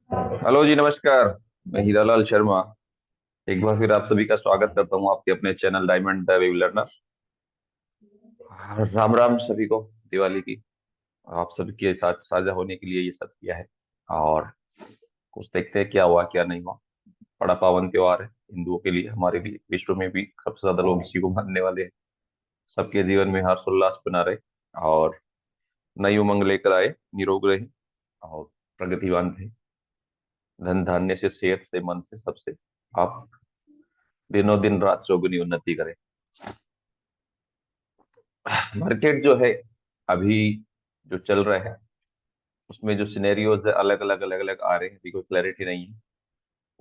Hello जी, नमस्कार। मैं हीरालाल शर्मा एक बार फिर आप सभी का स्वागत करता हूं आपके अपने channel diamond wave learner. Ram Ram सभी को। दिवाली की आप सभी के साथ साझा होने के लिए ये सब किया है। और कुछ देखते हैं क्या हुआ क्या नहीं हुआ। बड़ा पावन त्योहार है हिंदुओं के लिए, हमारे लिए, विश्व में भी सबसे ज्यादा लोग इसी को मानने वाले हैं। सबके जीवन में हर्षोल्लास बना रहे और नई उमंग लेकर आए, निरोग रहे और प्रगतिवान थे। धन धान्य से, सेहत से, मन से, सबसे आप दिनों दिन रात चौगुनी उन्नति करें। मार्केट जो है अभी जो चल रहा है उसमें जो सिनेरियोज है अलग अलग आ रहे हैं, अभी कोई क्लैरिटी नहीं है।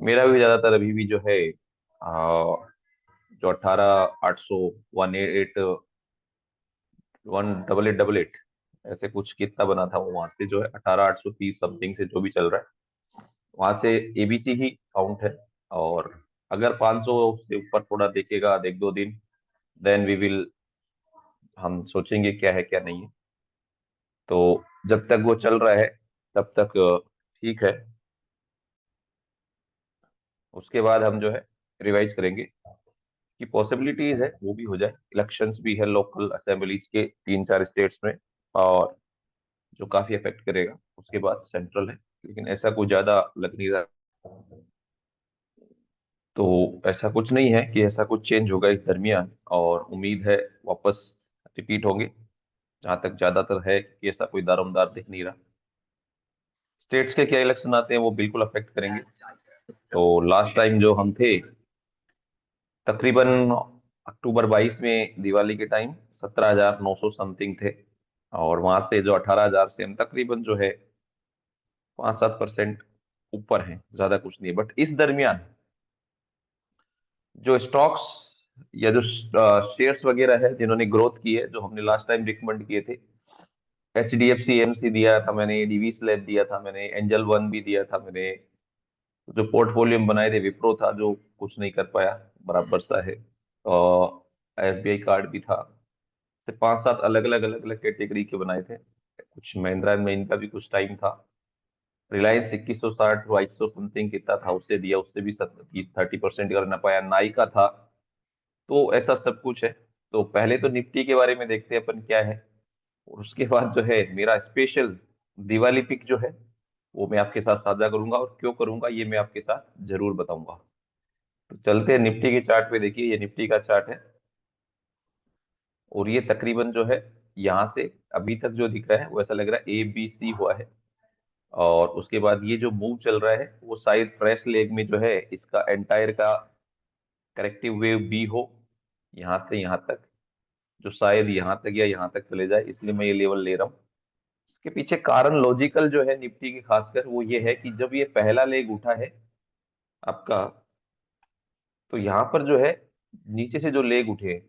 मेरा भी ज्यादातर अभी भी जो है जो 18 800 188 18888 ऐसे कुछ कितना बना था वो वहां से जो है 18 830 समथिंग से जो भी चल रहा है वहां से एबीसी ही काउंट है। और अगर 500 से ऊपर थोड़ा देखेगा एक दो दिन, देन वी विल, हम सोचेंगे क्या है क्या नहीं है। तो जब तक वो चल रहा है तब तक ठीक है। उसके बाद हम जो है रिवाइज करेंगे कि पॉसिबिलिटीज है वो भी हो जाए। इलेक्शंस भी है लोकल असेंबलीज के 3 4 स्टेट्स में, और जो काफी इफेक्ट करेगा। उसके बाद सेंट्रल है, लेकिन ऐसा कुछ ज्यादा लग नहीं रहा। तो ऐसा कुछ नहीं है कि ऐसा कुछ चेंज होगा इस दरमियान, और उम्मीद है वापस रिपीट होंगे। जहां तक ज्यादातर है कि ऐसा कोई दारोमदार दिख नहीं रहा। स्टेट्स के क्या इलेक्शन आते हैं वो बिल्कुल अफेक्ट करेंगे। तो लास्ट टाइम जो हम थे तकरीबन अक्टूबर 22 में दिवाली के टाइम 17,900 समथिंग थे। और वहां से जो 18,000 से हम तकरीबन जो है 5 7% ऊपर हैं, ज्यादा कुछ नहीं। बट इस दरमियान जो स्टॉक्स या जो शेयर्स वगैरह है जिन्होंने ग्रोथ की है, जो हमने लास्ट टाइम रिकमेंड किए थे, HDFC AMC दिया था मैंने, डीवी स्लैब दिया था मैंने, एंजल वन भी दिया था मैंने। जो पोर्टफोलियो में बनाए थे विप्रो था जो कुछ नहीं कर पाया, बराबर सा है। और SBI कार्ड भी था। से 5 7 अलग अलग कैटेगरी के बनाए थे। कुछ महिंद्रा एंड महिंद्रा का भी कुछ टाइम था। रिलायंस 2160 2200 समथिंग कितना था उससे दिया, उससे भी 30% कर ना पाया। नाइका था। तो ऐसा सब कुछ है। तो पहले तो निफ्टी के बारे में देखते हैं अपन क्या है। और उसके बाद जो है मेरा स्पेशल दिवाली पिक जो है वो मैं आपके साथ साझा करूंगा, और क्यों करूंगा ये मैं आपके साथ जरूर बताऊंगा। तो चलते हैं निफ्टी के चार्ट पे। देखिए ये निफ्टी का चार्ट है, और ये तकरीबन जो है यहाँ से अभी तक जो दिख रहा है वो ऐसा लग रहा है ABC हुआ है। और उसके बाद ये जो मूव चल रहा है वो शायद फ्रेश लेग में जो है इसका एंटायर का करेक्टिव वेव बी हो, यहाँ से यहाँ तक, जो शायद यहाँ तक या यहाँ तक चले जाए, इसलिए मैं ये लेवल ले रहा हूँ। इसके पीछे कारण लॉजिकल जो है निफ्टी की खासकर वो ये है कि जब ये पहला लेग उठा है आपका, तो यहाँ पर जो है नीचे से जो लेग उठे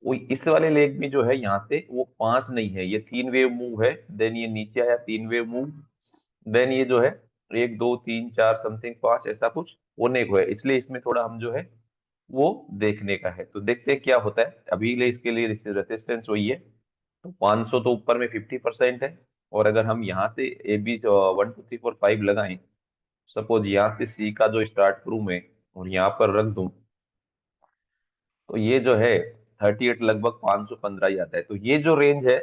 वो इस वाले लेग में जो है यहाँ से वो 5 नहीं है, ये 3 वेव मूव है। देन ये नीचे आया 3 वेव मूव। देन ये जो है 1 2 3 4 समथिंग 5 ऐसा कुछ होने को है, इसलिए इसमें थोड़ा हम जो है वो देखने का है। तो देखते हैं क्या होता है। अभी ले इसके लिए रेसिस्टेंस वही है। तो 500 तो ऊपर में 50% है। और अगर हम यहाँ से ए बी 1 2 3 4 5 लगाएं, सपोज यहाँ से सी का जो स्टार्ट करूं मैं और यहाँ पर रख दूं, तो ये जो है 38 लगभग 515 ही आता है। तो ये जो रेंज है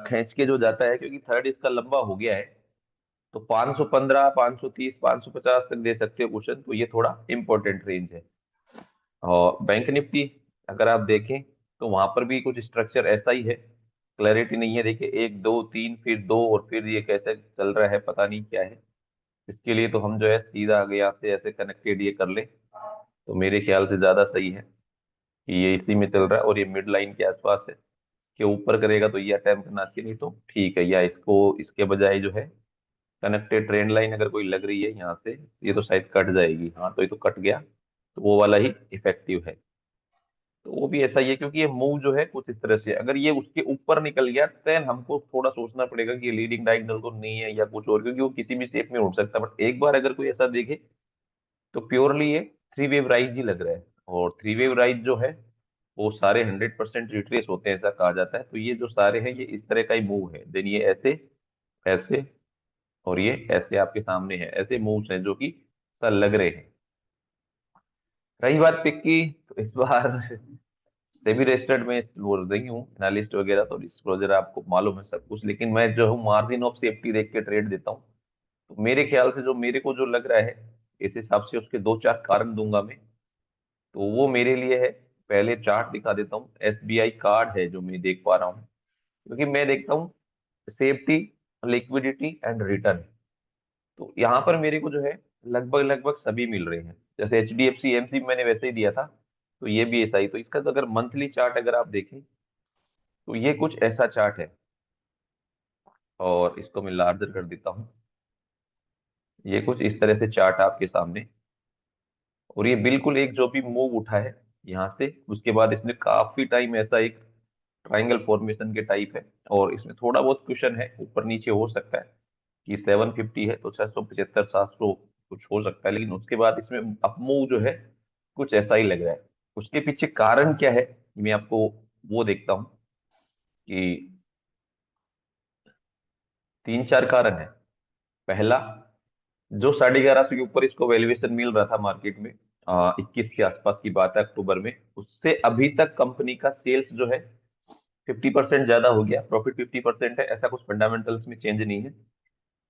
खींच के जो जाता है, क्योंकि थर्ड इसका लंबा हो गया है। तो 515 530 550 तक दे सकते हो क्वेश्चन। तो ये थोड़ा इंपॉर्टेंट रेंज है। और बैंक निफ्टी अगर आप देखें तो वहां पर भी कुछ स्ट्रक्चर ऐसा ही है। क्लैरिटी नहीं है। देखिए 1 2 3 फिर 2, और फिर ये कैसे चल रहा है पता नहीं क्या है। इसके लिए तो हम जो है सीधा आगे यहाँ से ऐसे कनेक्टेड ये कर ले तो मेरे ख्याल से ज्यादा सही है कि ये इसी में चल रहा है और ये मिड लाइन के आसपास है। के ऊपर करेगा तो ये अटेम्प्ट करना चाहिए, नहीं तो ठीक है। या इसको इसके बजाय जो है कनेक्टेड ट्रेंड लाइन अगर कोई लग रही है यहाँ से, ये तो शायद कट जाएगी। हाँ तो ये तो कट गया, तो वो वाला ही इफेक्टिव है। तो वो भी ऐसा ही है, क्योंकि ये मूव जो है कुछ इस तरह से अगर ये उसके ऊपर निकल गया देन हमको थोड़ा सोचना पड़ेगा कि ये लीडिंग डायगोनल तो नहीं है या कुछ और, क्योंकि वो किसी भी शेप में उठ सकता है। बट एक बार अगर कोई ऐसा देखे तो प्योरली ये 3 वेव राइज ही लग रहा है। और 3 वेव राइज जो है वो सारे 100% रिट्रेस होते हैं ऐसा कहा जाता है। तो ये जो सारे हैं ये इस तरह का ही मूव है। देन ये ऐसे, ऐसे, और ये ऐसे आपके सामने है, ऐसे मूव्स हैं जो कि सर लग रहे हैं। रही बात पिक की, तो इस बार सेबी रजिस्टर्ड में वो नहीं हूँ एनालिस्ट वगैरह, तो डिस्क्लोजर आपको मालूम है सब कुछ, लेकिन मैं जो हूँ मार्जिन ऑफ सेफ्टी देख के ट्रेड देता हूँ। तो मेरे ख्याल से जो मेरे को जो लग रहा है, इस हिसाब से उसके दो चार कारण दूंगा मैं। तो वो मेरे लिए है, पहले चार्ट दिखा देता हूँ। एसबीआई कार्ड है जो मैं देख पा रहा हूँ, क्योंकि मैं देखता हूँ सेफ्टी, लिक्विडिटी एंड रिटर्न। तो यहाँ पर मेरे को जो है लगभग लगभग सभी मिल रहे हैं। जैसे H D F C MC मैंने वैसे ही दिया था, तो ये भी ऐसा ही। तो इसका तो अगर मंथली चार्ट अगर आप देखें, तो ये कुछ ऐसा चार्ट है। और इसको मैं लार्जर कर देता हूँ। ये कुछ इस तरह से चार्ट आपके सामने। और ये बिल्कुल एक जो भी मूव उठा है यहाँ से, उसके बाद इसने काफी टाइम ऐसा एक ट्राइंगल फॉर्मेशन के टाइप है। और इसमें थोड़ा बहुत क्वेश्चन है, ऊपर नीचे हो सकता है कि 750 है तो 675 700 कुछ हो सकता है, लेकिन उसके बाद इसमें अप मूव जो है कुछ ऐसा ही लग रहा है। उसके पीछे कारण क्या है, मैं आपको वो देखता हूँ कि तीन चार कारण है। पहला, जो 1150 के ऊपर इसको वैल्यूएशन मिल रहा था मार्केट में, 21 के आसपास की बात है अक्टूबर में, उससे अभी तक कंपनी का सेल्स जो है 50% ज्यादा हो गया, प्रॉफिट 50% है, ऐसा कुछ फंडामेंटल्स में चेंज नहीं है।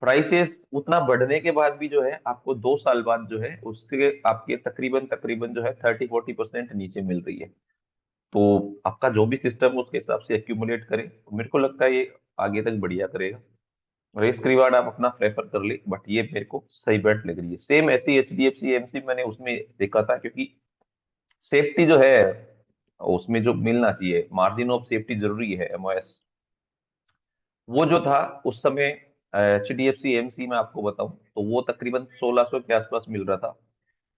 प्राइसेस उतना बढ़ने के बाद भी जो है आपको 2 साल बाद जो है उससे आपके तकरीबन तकरीबन जो है 30-40% नीचे मिल रही है। तो आपका जो भी सिस्टम उसके हिसाब से एक्यूमुलेट करे, तो मेरे को लगता है ये आगे तक बढ़िया करेगा। रिस्क रिवार्ड आप अपना प्रेफर कर ले, बट ये मेरे को सही बेट लग रही है। सेम ऐसी H D F C MC मैंने उसमें देखा था, क्योंकि सेफ्टी जो है उसमें जो मिलना चाहिए, मार्जिन ऑफ सेफ्टी जरूरी है, एमओएस, वो जो था उस समय H D F C MC में आपको बताऊं, तो वो तकरीबन 1600 के आसपास मिल रहा था।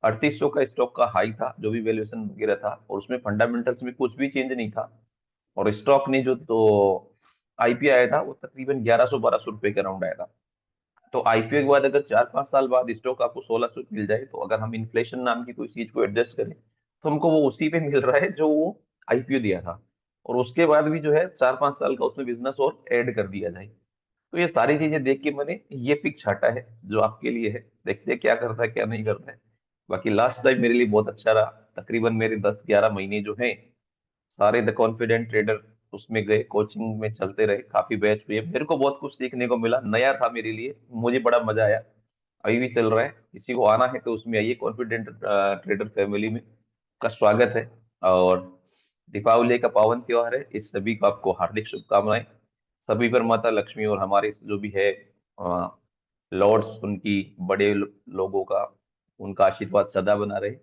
3800 का स्टॉक का हाई था, जो भी वैल्यूएशन वगैरह था, और उसमें फंडामेंटल्स में कुछ भी चेंज नहीं था। और स्टॉक ने जो तो आईपीओ आया था वो तकरीबन 1100-1200 रुपए के अराउंड आया था। तो आईपीओ के बाद अगर 4-5 साल बाद स्टॉक आपको 1600 मिल जाए, तो अगर हम इन्फ्लेशन नाम की कोई चीज को एडजस्ट करें, तो हमको वो उसी पे मिल रहा है जो वो आईपीओ दिया था। और उसके बाद भी जो है 4-5 साल का उसमें बिजनेस और ऐड कर दिया जाए। तो ये सारी चीजें देख के मैंने ये पिक छाटा है जो आपके लिए है। देखते हैं क्या करता है क्या नहीं करता है। बाकी लास्ट टाइम मेरे लिए बहुत अच्छा रहा। तकरीबन मेरे 10-11 महीने जो है सारे द कॉन्फिडेंट ट्रेडर उसमें गए, कोचिंग में चलते रहे, काफी बैच हुए, मेरे को बहुत कुछ सीखने को मिला, नया था मेरे लिए, मुझे बड़ा मजा आया। अभी भी चल रहा है, किसी को आना है तो उसमें आइए, कॉन्फिडेंट ट्रेडर फैमिली में का स्वागत है। और दीपावली का पावन त्योहार है, इस सभी को आपको हार्दिक शुभकामनाएं। सभी पर माता लक्ष्मी और हमारे जो भी है लॉर्ड्स, उनकी बड़े लोगों का, उनका आशीर्वाद सदा बना रहे,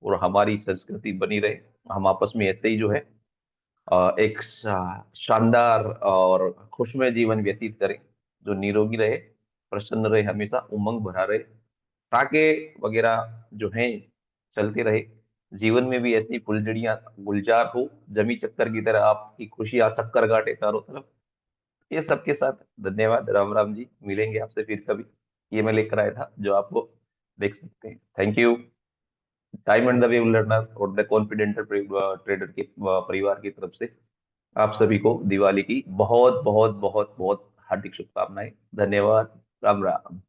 और हमारी संस्कृति बनी रहे। हम आपस में ऐसे ही जो है एक शानदार और खुशमय जीवन व्यतीत करें, जो निरोगी रहे, प्रसन्न रहे, हमेशा उमंग भरा रहे, ताकि वगैरह जो है चलते रहे। जीवन में भी ऐसी फुलझड़ियां गुलजार हो, जमी चक्कर की तरह आपकी खुशियां चक्कर काटे चारों तरफ। ये सबके साथ धन्यवाद, राम राम जी, मिलेंगे आपसे फिर कभी। ये मैं लेकर आया था जो आपको देख सकते हैं। Thank you. Time and the way learner और द कॉन्फिडेंट ट्रेडर के परिवार की तरफ से आप सभी को दिवाली की बहुत बहुत बहुत बहुत हार्दिक शुभकामनाएं। धन्यवाद। राम राम।